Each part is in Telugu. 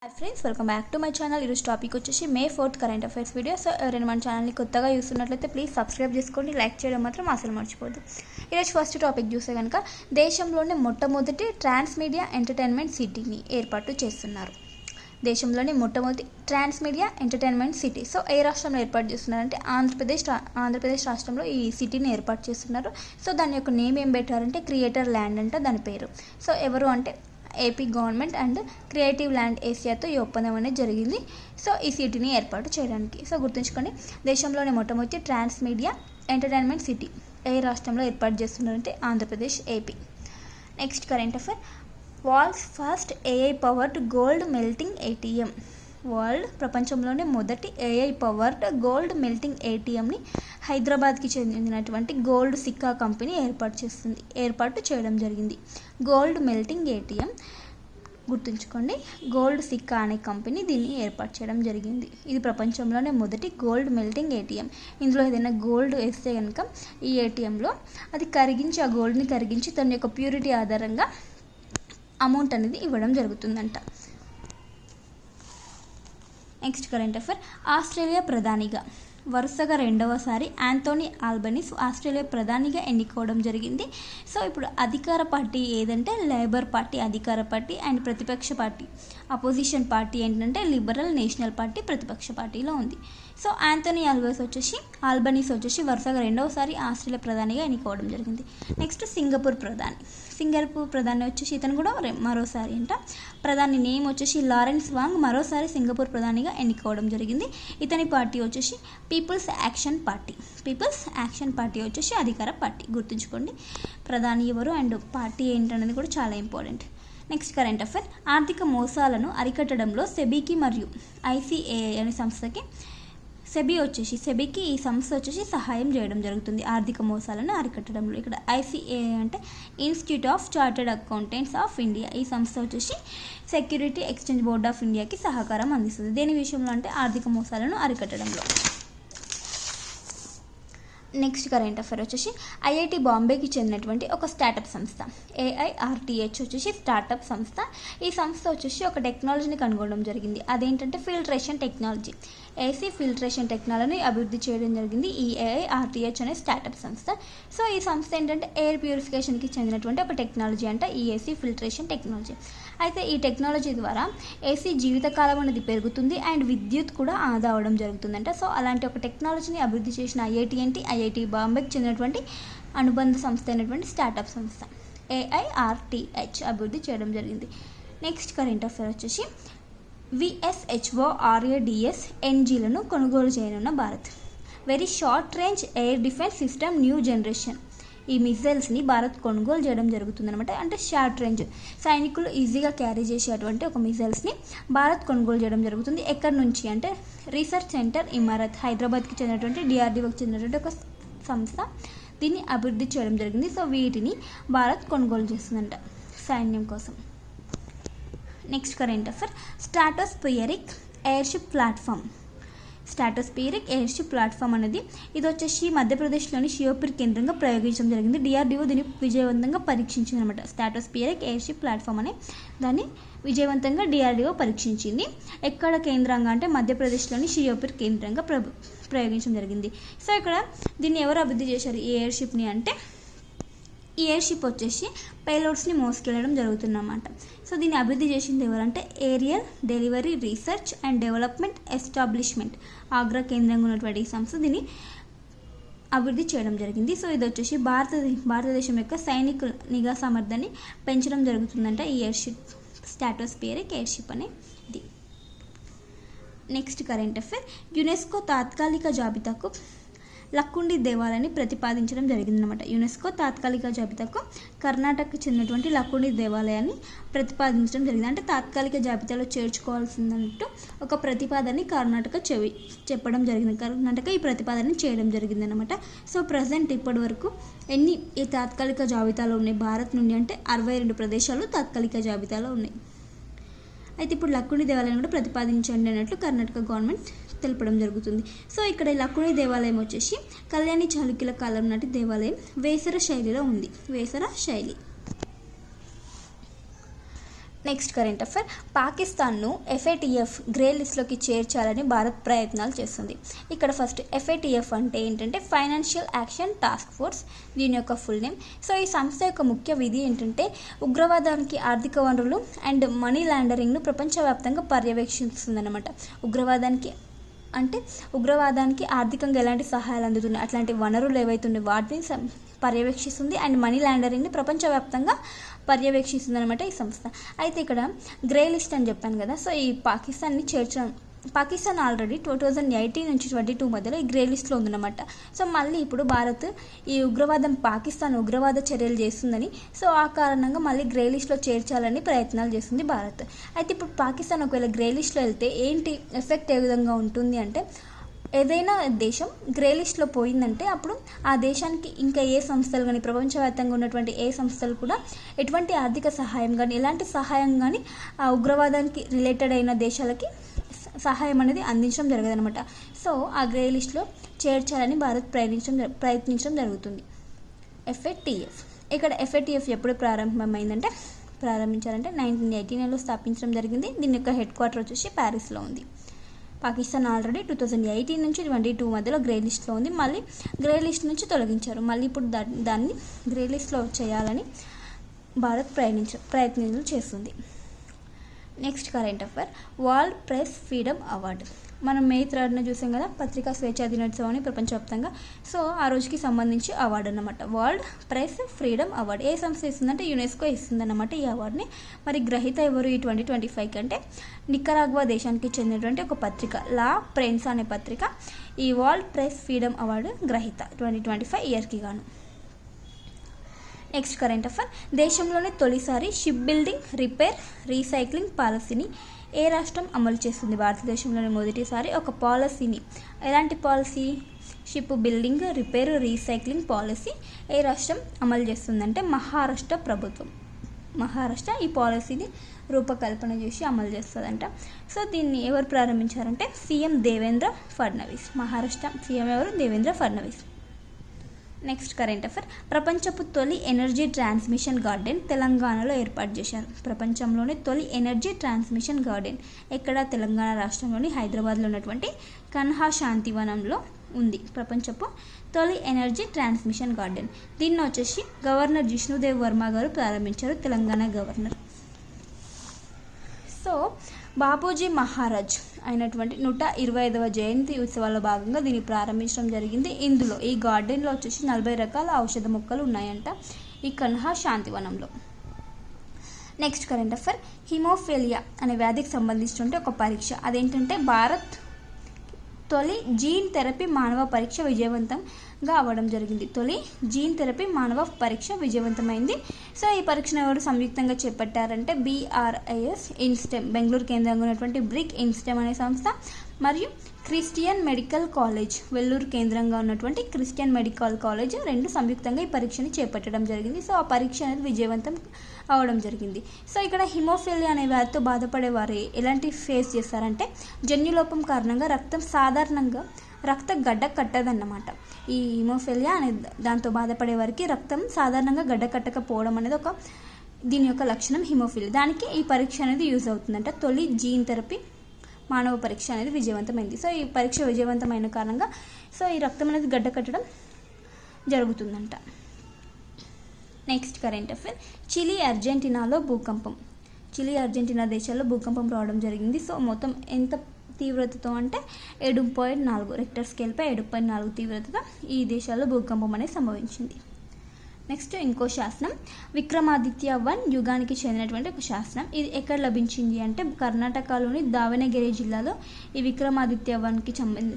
Hi friends, welcome back to my channel. ఈరోజు టాపిక్ వచ్చేసి మే 4th current affairs video. So ఎవరైనా మన ఛానల్ని కొత్తగా చూస్తున్నట్లయితే ప్లీజ్ సబ్స్క్రైబ్ చేసుకోండి, లైక్ చేయడం మాత్రం అసలు మర్చిపోద్దు. ఈరోజు ఫస్ట్ టాపిక్ చూస్తే కనుక దేశంలోనే మొట్టమొదటి ట్రాన్స్మీడియా ఎంటర్టైన్మెంట్ సిటీని ఏర్పాటు చేస్తున్నారు. దేశంలోని మొట్టమొదటి ట్రాన్స్మీడియా ఎంటర్టైన్మెంట్ సిటీ. సో ఏ రాష్ట్రంలో ఏర్పాటు చేస్తున్నారంటే ఆంధ్రప్రదేశ్ రాష్ట్రంలో ఈ సిటీని ఏర్పాటు చేస్తున్నారు. సో దాని యొక్క నేమ్ ఏం పెట్టారంటే క్రియేటర్ ల్యాండ్ అంట దాని పేరు. సో ఎవరు అంటే AP government and Creative Land ఏసియాతో ఈ ఒప్పందం అనేది జరిగింది. సో ఈ సిటీని ఏర్పాటు చేయడానికి. సో గుర్తుంచుకోండి, దేశంలోని మొట్టమొదటి ట్రాన్స్మీడియా ఎంటర్టైన్మెంట్ సిటీ ఏ రాష్ట్రంలో ఏర్పాటు చేస్తున్నారంటే Andhra Pradesh, AP. Next current affair, world's first AI powered gold melting ATM. ప్రపంచంలోనే మొదటి ఏఐ పవర్డ్ గోల్డ్ మెల్టింగ్ ఏటీఎంని హైదరాబాద్కి చెందినటువంటి గోల్డ్ సిక్కా కంపెనీ ఏర్పాటు చేయడం జరిగింది. గోల్డ్ మెల్టింగ్ ఏటీఎం గుర్తుంచుకోండి, గోల్డ్ సిక్కా అనే కంపెనీ దీన్ని ఏర్పాటు చేయడం జరిగింది. ఇది ప్రపంచంలోనే మొదటి గోల్డ్ మెల్టింగ్ ఏటీఎం. ఇందులో ఏదైనా గోల్డ్ వేస్తే కనుక ఈ ఏటీఎంలో అది కరిగించి, ఆ గోల్డ్ని కరిగించి తన యొక్క ప్యూరిటీ ఆధారంగా అమౌంట్ అనేది ఇవ్వడం జరుగుతుందంట. నెక్స్ట్ కరెంట్ అఫైర్, ఆస్ట్రేలియా ప్రధానిగా వరుసగా రెండవసారి యాంథోనీ ఆల్బనీస్ ఆస్ట్రేలియా ప్రధానిగా ఎన్నుకోవడం జరిగింది. సో ఇప్పుడు అధికార పార్టీ ఏదంటే లేబర్ పార్టీ అధికార పార్టీ, అండ్ ప్రతిపక్ష పార్టీ అపోజిషన్ పార్టీ ఏంటంటే లిబరల్ నేషనల్ పార్టీ ప్రతిపక్ష పార్టీలో ఉంది. సో యాంథోనీ ఆల్బనీస్ వచ్చేసి వరుసగా రెండవసారి ఆస్ట్రేలియా ప్రధానిగా ఎన్నుకోవడం జరిగింది. నెక్స్ట్ సింగపూర్ ప్రధాని వచ్చేసి ఇతను కూడా మరోసారి ప్రధాని నేమ్ వచ్చేసి లారెన్స్ వాంగ్ మరోసారి సింగపూర్ ప్రధానిగా ఎన్నుకోవడం జరిగింది. ఇతని పార్టీ వచ్చేసి పీపుల్స్ యాక్షన్ పార్టీ వచ్చేసి అధికార పార్టీ. గుర్తుంచుకోండి ప్రధాని ఎవరు అండ్ పార్టీ ఏంటనేది కూడా చాలా ఇంపార్టెంట్. నెక్స్ట్ కరెంట్ అఫైర్, ఆర్థిక మోసాలను అరికట్టడంలో సెబీకి మరియు ఐసిఏఐ అనే సంస్థకి సెబీకి ఈ సంస్థ వచ్చేసి సహాయం చేయడం జరుగుతుంది ఆర్థిక మోసాలను అరికట్టడంలో. ఇక్కడ ఐసిఏఐ అంటే institute of chartered accountants of India. ఈ సంస్థ వచ్చేసి సెక్యూరిటీ ఎక్స్చేంజ్ బోర్డ్ ఆఫ్ ఇండియాకి సహకారం అందిస్తుంది. దేని విషయంలో అంటే ఆర్థిక మోసాలను అరికట్టడంలో. నెక్స్ట్ కరెంట్ అఫైర్ వచ్చేసి ఐఐటి బాంబేకి చెందినటువంటి ఒక స్టార్టప్ సంస్థ AIRTH వచ్చేసి స్టార్టప్ సంస్థ. ఈ సంస్థ వచ్చేసి ఒక టెక్నాలజీని కనుగొనడం జరిగింది. అదేంటంటే ఫిల్ట్రేషన్ టెక్నాలజీ, ఏసీ ఫిల్ట్రేషన్ టెక్నాలజీని అభివృద్ధి చేయడం జరిగింది ఈ AIRTH అనే స్టార్టప్ సంస్థ. సో ఈ సంస్థ ఏంటంటే ఎయిర్ ప్యూరిఫికేషన్కి చెందినటువంటి ఒక టెక్నాలజీ అంట ఈ ఏసీ ఫిల్ట్రేషన్ టెక్నాలజీ. అయితే ఈ టెక్నాలజీ ద్వారా ఏసీ జీవితకాలం అనేది పెరుగుతుంది అండ్ విద్యుత్ కూడా ఆదా అవడం జరుగుతుందంట. సో అలాంటి ఒక టెక్నాలజీని అభివృద్ధి చేసిన ఐఐటి బాంబేకి చెందినటువంటి అనుబంధ సంస్థ అయినటువంటి స్టార్టప్ సంస్థ AIRTH అభివృద్ధి చేయడం జరిగింది. నెక్స్ట్ కరెంట్ అఫైర్ వచ్చేసి VSHO RADS NGలను కొనుగోలు చేయనున్న Bharat. Very short range air defence system new generation. ఈ మిసైల్స్ని భారత్ కొనుగోలు చేయడం జరుగుతుందన్నమాట. అంటే షార్ట్ రేంజ్ సైనికులు ఈజీగా క్యారీ చేసేటువంటి ఒక మిసైల్స్ని భారత్ కొనుగోలు చేయడం జరుగుతుంది. ఎక్కడి నుంచి అంటే రీసెర్చ్ సెంటర్ ఇమారత్, హైదరాబాద్కి చెందినటువంటి DRDOకి చెందినటువంటి ఒక సంస్థ దీన్ని అభివృద్ధి చేయడం జరిగింది. సో వీటిని భారత్ కొనుగోలు చేస్తుందంట సైన్యం కోసం. Next current affair, stratospheric airship platform అనేది ఇది వచ్చేసి మధ్యప్రదేశ్లోని షియోపూర్ కేంద్రంగా ప్రయోగించడం జరిగింది. DRDO దీన్ని విజయవంతంగా పరీక్షించింది అనమాట. స్ట్రాటోస్పియరిక్ ఎయిర్షిప్ ప్లాట్ఫామ్ అనే దాన్ని విజయవంతంగా DRDO పరీక్షించింది. ఎక్కడ కేంద్రంగా అంటే మధ్యప్రదేశ్లోని షియోపూర్ కేంద్రంగా ప్రయోగించడం జరిగింది. సో ఇక్కడ దీన్ని ఎవరు అభివృద్ధి చేశారు ఈ ఎయిర్షిప్ని అంటే ఈ ఎయిర్షిప్ వచ్చేసి పేలోడ్స్ని మోసుకెళ్ళడం జరుగుతుందన్నమాట. సో దీన్ని అభివృద్ధి చేసింది ఎవరంటే aerial delivery research and development establishment, Agra కేంద్రంగా ఉన్నటువంటి ఈ సంస్థ దీన్ని అభివృద్ధి చేయడం జరిగింది. సో ఇది వచ్చేసి భారతదేశం యొక్క సైనిక నిఘా సామర్థ్యాన్ని పెంచడం జరుగుతుందంట ఈ ఎయిర్షిప్, స్ట్రాటోస్పియరిక్ ఎయిర్షిప్ అనేది. నెక్స్ట్ కరెంట్ అఫైర్, యునెస్కో తాత్కాలిక జాబితాకు లక్కుండి దేవాలయాన్ని ప్రతిపాదించడం జరిగిందనమాట. యునెస్కో తాత్కాలిక జాబితాకు కర్ణాటకకు చెందినటువంటి లక్కుండి దేవాలయాన్ని ప్రతిపాదించడం జరిగింది. అంటే తాత్కాలిక జాబితాలో చేర్చుకోవాల్సిందంటూ ఒక ప్రతిపాదనని చెప్పడం జరిగింది. కర్ణాటక ఈ ప్రతిపాదనని చేయడం జరిగిందనమాట. సో ప్రజెంట్ ఇప్పటి వరకు ఎన్ని ఈ తాత్కాలిక జాబితాలో ఉన్నాయి భారత్ నుండి అంటే 62 ప్రదేశాలు తాత్కాలిక జాబితాలో ఉన్నాయి. అయితే ఇప్పుడు లక్కుండి దేవాలయం కూడా ప్రతిపాదించండి అన్నట్లు కర్ణాటక గవర్నమెంట్ తెలపడం జరుగుతుంది. సో ఇక్కడ లక్కుండి దేవాలయం వచ్చేసి కళ్యాణి చాళుక్యుల కాలం నాటి దేవాలయం వేసర శైలిలో ఉంది. నెక్స్ట్ కరెంట్ అఫైర్, పాకిస్తాన్ను FATF గ్రే లిస్ట్లోకి చేర్చాలని భారత్ ప్రయత్నాలు చేస్తుంది. ఇక్కడ ఫస్ట్ FATF అంటే ఏంటంటే ఫైనాన్షియల్ యాక్షన్ టాస్క్ ఫోర్స్, దీని యొక్క ఫుల్ నేమ్. సో ఈ సంస్థ యొక్క ముఖ్య విధి ఏంటంటే ఉగ్రవాదానికి ఆర్థిక వనరులు అండ్ మనీ లాండరింగ్ను ప్రపంచవ్యాప్తంగా పర్యవేక్షిస్తుందన్నమాట. ఉగ్రవాదానికి ఆర్థికంగా ఎలాంటి సహాయాలు అందుతున్నాయి, అట్లాంటి వనరులు ఏవైతున్నాయి వాటిని పర్యవేక్షిస్తుంది అండ్ మనీ లాండరింగ్ని ప్రపంచవ్యాప్తంగా పర్యవేక్షిస్తుంది అనమాట ఈ సంస్థ. అయితే ఇక్కడ గ్రే లిస్ట్ అని చెప్పాను కదా, సో ఈ పాకిస్తాన్ ఆల్రెడీ 2018 నుంచి 22 మధ్యలో ఈ గ్రే లిస్ట్లో ఉందన్నమాట. సో మళ్ళీ ఇప్పుడు భారత్ ఈ పాకిస్తాన్ ఉగ్రవాద చర్యలు చేస్తుందని, సో ఆ కారణంగా మళ్ళీ గ్రే లిస్ట్లో చేర్చాలని ప్రయత్నాలు చేస్తుంది భారత్. అయితే ఇప్పుడు పాకిస్తాన్ ఒకవేళ గ్రే లిస్ట్లో వెళ్తే ఏంటి ఎఫెక్ట్ ఏ విధంగా ఉంటుంది అంటే, ఏదైనా దేశం గ్రే లిస్ట్లో పోయిందంటే అప్పుడు ఆ దేశానికి ఇంకా ఏ సంస్థలు కానీ ప్రపంచవ్యాప్తంగా ఉన్నటువంటి ఏ సంస్థలు కూడా ఎటువంటి ఆర్థిక సహాయం కానీ ఎలాంటి సహాయం కానీ ఆ ఉగ్రవాదానికి రిలేటెడ్ అయిన దేశాలకి సహాయం అనేది అందించడం జరగదనమాట. సో ఆ గ్రే లిస్ట్లో చేర్చాలని భారత్ ప్రయత్నించడం జరుగుతుంది. FATF, ఇక్కడ FATF ఎప్పుడు ప్రారంభించారంటే 1989లో స్థాపించడం జరిగింది. దీని యొక్క హెడ్ క్వార్టర్ వచ్చేసి ప్యారిస్లో ఉంది. పాకిస్తాన్ ఆల్రెడీ 2018 నుంచి 22 మధ్యలో గ్రే లిస్ట్లో ఉంది. మళ్ళీ గ్రే లిస్ట్ నుంచి తొలగించారు. మళ్ళీ ఇప్పుడు దాన్ని గ్రే లిస్ట్లో చేయాలని భారత్ ప్రయత్నాలు చేస్తుంది. Next current affair, world press freedom award. మనం May 3 చూసాం కదా, పత్రికా స్వేచ్ఛా దినోత్సవం అని ప్రపంచవ్యాప్తంగా. సో ఆ రోజుకి సంబంధించి అవార్డు అన్నమాట, వరల్డ్ ప్రెస్ ఫ్రీడమ్ అవార్డు. ఏ సంస్థ ఇస్తుందంటే యునెస్కో ఇస్తుందన్నమాట ఈ అవార్డుని. మరి గ్రహీత ఎవరు ఈ 2025 కంటే, నికరాగ్వా దేశానికి చెందినటువంటి ఒక పత్రిక లా ప్రెన్స్ అనే పత్రిక ఈ వరల్డ్ ప్రెస్ ఫ్రీడమ్ అవార్డు గ్రహీత 2025 ఇయర్కి గాను. నెక్స్ట్ కరెంట్ అఫైర్, దేశంలోనే తొలిసారి షిప్ బిల్డింగ్, రిపేర్, రీసైక్లింగ్ పాలసీని ఏ రాష్ట్రం అమలు చేస్తుంది? భారతదేశంలోనే మొదటిసారి ఒక పాలసీని, ఎలాంటి policy, ship building, repair, recycling policy ఏ రాష్ట్రం అమలు చేస్తుందంటే మహారాష్ట్ర ప్రభుత్వం. మహారాష్ట్ర ఈ పాలసీని రూపకల్పన చేసి అమలు చేస్తుందంట. సో దీన్ని ఎవరు ప్రారంభించారంటే సీఎం దేవేంద్ర ఫడ్నవీస్. మహారాష్ట్ర సీఎం ఎవరు? Devendra Fadnavis. Next current affair, ప్రపంచపు తొలి ఎనర్జీ ట్రాన్స్మిషన్ గార్డెన్ తెలంగాణలో ఏర్పాటు చేశారు. ప్రపంచంలోని తొలి ఎనర్జీ ట్రాన్స్మిషన్ గార్డెన్ ఎక్కడ? తెలంగాణ రాష్ట్రంలోని హైదరాబాద్లో ఉన్నటువంటి కన్హా శాంతివనంలో ఉంది ప్రపంచపు తొలి ఎనర్జీ ట్రాన్స్మిషన్ గార్డెన్. దీన్ని వచ్చేసి గవర్నర్ జిష్ణుదేవ్ వర్మ గారు ప్రారంభించారు, తెలంగాణ గవర్నర్. సో బాపూజీ మహారాజ్ అయినటువంటి 125వ జయంతి ఉత్సవాల్లో భాగంగా దీన్ని ప్రారంభించడం జరిగింది. ఇందులో ఈ గార్డెన్లో వచ్చేసి 40 రకాల ఔషధ మొక్కలు ఉన్నాయంట ఈ కన్హా శాంతివనంలో. నెక్స్ట్ కరెంట్ అఫైర్, హిమోఫిలియా అనే వ్యాధికి సంబంధించినటువంటి ఒక పరీక్ష. అదేంటంటే భారత్ తొలి జీన్ థెరపీ మానవ పరీక్ష విజయవంతంగా అవ్వడం జరిగింది. తొలి జీన్ థెరపీ మానవ పరీక్ష విజయవంతమైంది. సో ఈ పరీక్షను ఎవరు సంయుక్తంగా చేపట్టారంటే BRIS ఇన్స్టెమ్, బెంగళూరు కేంద్రంగా ఉన్నటువంటి బ్రిక్ ఇన్స్టెమ్ అనే సంస్థ, మరియు క్రిస్టియన్ మెడికల్ కాలేజ్, వెల్లూరు కేంద్రంగా ఉన్నటువంటి క్రిస్టియన్ మెడికల్ కాలేజ్ రెండు సంయుక్తంగా ఈ పరీక్షని చేపట్టడం జరిగింది. సో ఆ పరీక్ష అనేది విజయవంతం అవడం జరిగింది. సో ఇక్కడ హిమోఫిలియా అనే వ్యాధితో బాధపడే వారు ఎలాంటి ఫేస్ చేస్తారంటే, జన్యులోపం కారణంగా రక్త గడ్డ కట్టదన్నమాట. ఈ హిమోఫిలియా అనే దాంతో బాధపడే వారికి రక్తం సాధారణంగా గడ్డ కట్టకపోవడం అనేది దీని యొక్క లక్షణం హిమోఫిలియా. దానికి ఈ పరీక్ష అనేది యూజ్ అవుతుందంట. తొలి జీన్ థెరపీ మానవ పరీక్ష అనేది విజయవంతమైంది. సో ఈ పరీక్ష విజయవంతమైన కారణంగా సో ఈ రక్తం అనేది గడ్డ కట్టడం జరుగుతుందంట. నెక్స్ట్ కరెంట్ అఫైర్, చిలీ అర్జెంటీనాలో భూకంపం. చిలీ అర్జెంటీనా దేశాల్లో భూకంపం రావడం జరిగింది. సో మొత్తం ఎంత తీవ్రతతో అంటే 7.4 రెక్టర్ స్కేల్పై 7.4 తీవ్రతతో ఈ దేశాల్లో భూకంపం అనేది సంభవించింది. నెక్స్ట్ ఇంకో శాసనం, విక్రమాదిత్య 1 యుగానికి చెందినటువంటి ఒక శాసనం. ఇది ఎక్కడ లభించింది అంటే కర్ణాటకలోని దావణగిరి జిల్లాలో ఈ విక్రమాదిత్య 1కి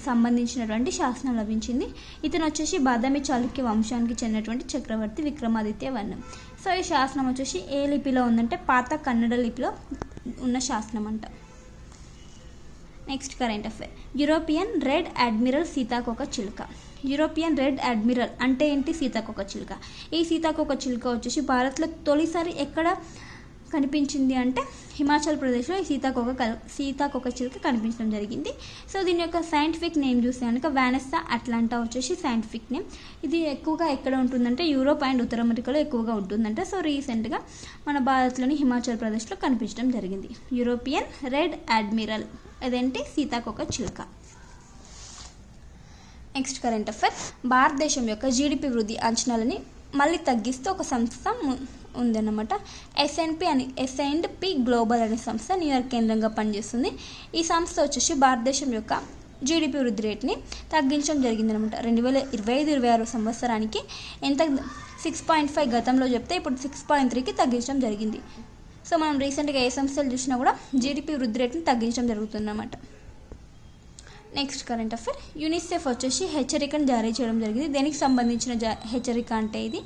సంబంధించినటువంటి శాసనం లభించింది. ఇతను వచ్చేసి బాదామి చాళుక్య వంశానికి చెందినటువంటి చక్రవర్తి విక్రమాదిత్య 1. సో ఈ శాసనం వచ్చేసి ఏ లిపిలో ఉందంటే పాత కన్నడ లిపిలో ఉన్న శాసనం అంట. Next current affair, European red admiral సీతాకోక చిలుక. యూరోపియన్ రెడ్ అడ్మిరల్ అంటే ఏంటి? సీతాకోక చిలుక. ఈ సీతాకోక చిలుక వచ్చేసి భారత్లో తొలిసారి ఎక్కడ కనిపించింది అంటే హిమాచల్ ప్రదేశ్లో ఈ సీతాకోక చిలుక కనిపించడం జరిగింది. సో దీని యొక్క సైంటిఫిక్ నేమ్ చూస్తే కనుక వానెస్సా అట్లాంటా వచ్చేసి సైంటిఫిక్ నేమ్. ఇది ఎక్కువగా ఎక్కడ ఉంటుందంటే యూరోప్ అండ్ ఉత్తర అమెరికాలో ఎక్కువగా ఉంటుందంట. సో రీసెంట్గా మన భారత్లోని హిమాచల్ ప్రదేశ్లో కనిపించడం జరిగింది. యూరోపియన్ రెడ్ అడ్మిరల్, అదేంటి సీతాకోక చిలుక. Next current affair. భారతదేశం యొక్క జీడిపి వృద్ధి అంచనాలని మళ్ళీ తగ్గిస్తూ ఒక సంస్థ ఉందన్నమాట. S&P గ్లోబల్ అనే సంస్థ న్యూయార్క్ కేంద్రంగా పనిచేస్తుంది. ఈ సంస్థ వచ్చేసి భారతదేశం యొక్క జీడిపి వృద్ధి రేట్ని తగ్గించడం జరిగిందనమాట. 2025-26 సంవత్సరానికి ఎంత 6.5 గతంలో చెప్తే ఇప్పుడు 6.3కి తగ్గించడం జరిగింది. సో మనం రీసెంట్గా ఏ సంస్థలు చూసినా కూడా జీడిపి వృద్ధి రేట్ని తగ్గించడం జరుగుతుందన్నమాట. Next current affair. యూనిసెఫ్ వచ్చేసి హెచ్చరికను జారీ చేయడం జరిగింది. దేనికి సంబంధించిన హెచ్చరిక అంటే ఇది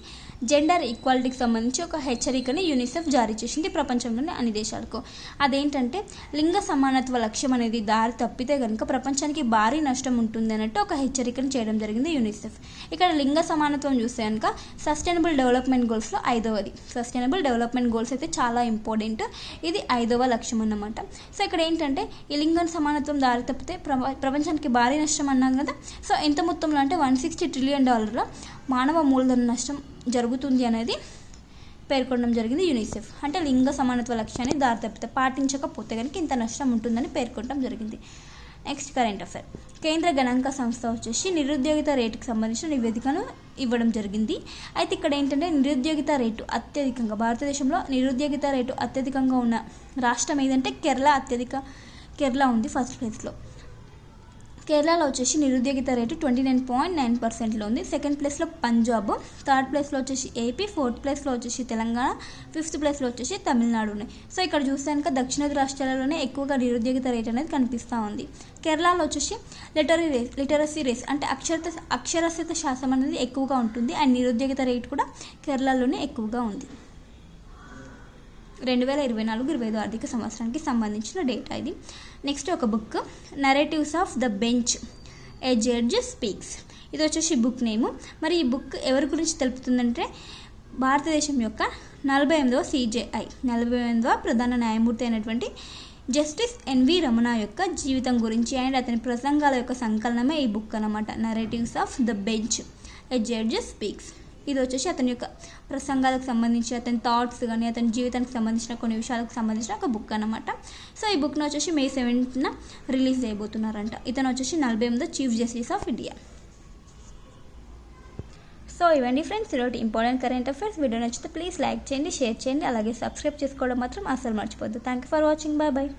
జెండర్ ఈక్వాలిటీకి సంబంధించి ఒక హెచ్చరికని యూనిసెఫ్ జారీ చేసింది ప్రపంచంలోని అన్ని దేశాలకు. అదేంటంటే లింగ సమానత్వ లక్ష్యం అనేది దారి తప్పితే కనుక ప్రపంచానికి భారీ నష్టం ఉంటుంది అన్నట్టు ఒక హెచ్చరికను చేయడం జరిగింది యూనిసెఫ్. ఇక్కడ లింగ సమానత్వం చూస్తే కనుక సస్టైనబుల్ డెవలప్మెంట్ గోల్స్లో 5వది. సస్టైనబుల్ డెవలప్మెంట్ గోల్స్ అయితే చాలా ఇంపార్టెంట్. ఇది 5వ లక్ష్యం అన్నమాట. సో ఇక్కడ ఏంటంటే ఈ లింగ సమానత్వం దారి తప్పితే ప్రపంచానికి భారీ నష్టం అన్నాం కదా. సో ఎంత మొత్తంలో అంటే $160 ట్రిలియన్ మానవ మూలధన నష్టం జరుగుతుంది అనేది పేర్కొనడం జరిగింది యూనిసెఫ్. అంటే లింగ సమానత్వ లక్ష్యాన్ని దారి తప్పితే పాటించకపోతే కనుక ఇంత నష్టం ఉంటుందని పేర్కొనడం జరిగింది. Next current affair. కేంద్ర గణాంక సంస్థ వచ్చేసి నిరుద్యోగిత రేటుకి సంబంధించిన నివేదికను ఇవ్వడం జరిగింది. అయితే ఇక్కడ ఏంటంటే నిరుద్యోగిత రేటు అత్యధికంగా భారతదేశంలో నిరుద్యోగిత రేటు అత్యధికంగా ఉన్న రాష్ట్రం ఏదంటే కేరళ ఉంది ఫస్ట్ ప్లేస్లో. కేరళలో వచ్చేసి నిరుద్యోగిత రేటు 29.9%లో ఉంది. సెకండ్ ప్లేస్లో పంజాబ్, థర్డ్ ప్లేస్లో వచ్చేసి ఏపీ, ఫోర్త్ ప్లేస్లో వచ్చేసి తెలంగాణ, ఫిఫ్త్ ప్లేస్లో వచ్చేసి తమిళనాడు ఉన్నాయి. సో ఇక్కడ చూస్తే కనుక దక్షిణాది రాష్ట్రాలలోనే ఎక్కువగా నిరుద్యోగిత రేట్ అనేది కనిపిస్తూ ఉంది. కేరళలో వచ్చేసి లిటరసీ రేస్ అంటే అక్షరాస్యత శాతం అనేది ఎక్కువగా ఉంటుంది. అండ్ నిరుద్యోగిత రేట్ కూడా కేరళలోనే ఎక్కువగా ఉంది. 2024-25 ఆర్థిక సంవత్సరానికి సంబంధించిన డేటా ఇది. నెక్స్ట్ ఒక book narratives of the bench, A judge speaks. ఇది వచ్చేసి బుక్ నేము. మరి ఈ బుక్ ఎవరి గురించి తెలుపుతుందంటే భారతదేశం యొక్క 48వ CJI 48వ ప్రధాన న్యాయమూర్తి అయినటువంటి జస్టిస్ ఎన్వి రమణ యొక్క జీవితం గురించి అండ్ అతని ప్రసంగాల యొక్క సంకలనమే ఈ బుక్ అన్నమాట. Narratives of the bench, A judge speaks. ఇది వచ్చేసి అతని యొక్క ప్రసంగాలకు సంబంధించి అతని థాట్స్ కానీ అతని జీవితానికి సంబంధించిన కొన్ని విషయాలకు సంబంధించిన ఒక బుక్ అనమాట. సో ఈ బుక్ను వచ్చేసి May 7న రిలీజ్ చేయబోతున్నారంట. ఇతను వచ్చేసి 48వ chief justice of India. So ఇవన్నీ ఫ్రెండ్స్ ఈరోజు ఇంపార్టెంట్ కరెంట్ అఫైర్స్. వీడియో నచ్చితే ప్లీజ్ లైక్ చేయండి, షేర్ చేయండి, అలాగే సబ్స్క్రైబ్ చేసుకోవడం మాత్రం అసలు మర్చిపోద్దు. Thank you for watching. Bye.